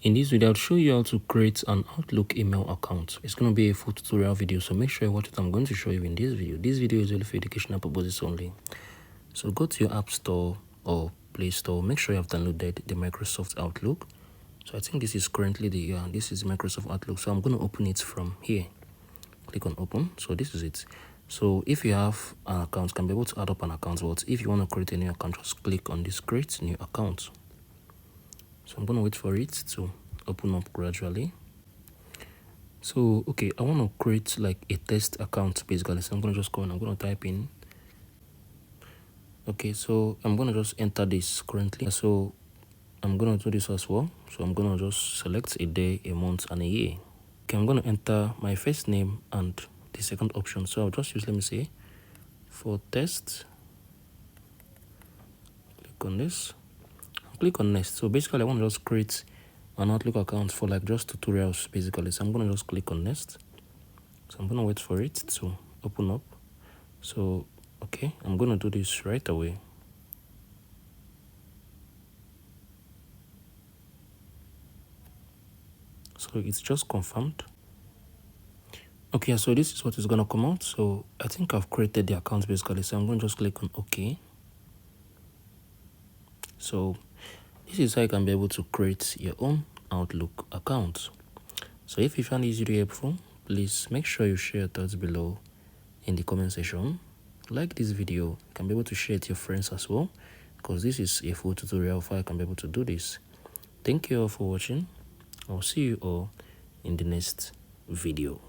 In this video, I'll show you how to create an Outlook email account. It's going to be a full tutorial video, so make sure you watch what I'm going to show you in this video. This video is only for educational purposes only. So go to your App Store or Play Store. Make sure you have downloaded the Microsoft Outlook. So I think this is currently this is Microsoft Outlook. So I'm going to open it from here. Click on open. So this is it. So if you have an account, you can be able to add up an account. But if you want to create a new account, just click on this create new account. So I'm going to wait for it to open up gradually. So, okay, I want to create like a test account basically. So I'm going to just go and I'm going to type in. Okay, so I'm going to just enter this currently. So I'm going to do this as well. So I'm going to just select a day, a month, and a year. Okay, I'm going to enter my first name and the second option. So I'll just use, let me say, for test. Click on this. Click on next. So basically I want to just create an Outlook account for like just tutorials basically. So I'm going to just click on next. So I'm going to wait for it to open up. So okay, I'm going to do this right away. So it's just confirmed. Okay, so this is what is going to come out. So I think I've created the account basically. So I'm going to just click on OK. So this is how you can be able to create your own Outlook account. So if you found this video helpful, please make sure you share your thoughts below in the comment section. Like this video, you can be able to share it to your friends as well, because this is a full tutorial of how you can be able to do this. Thank you all for watching. I'll see you all in the next video.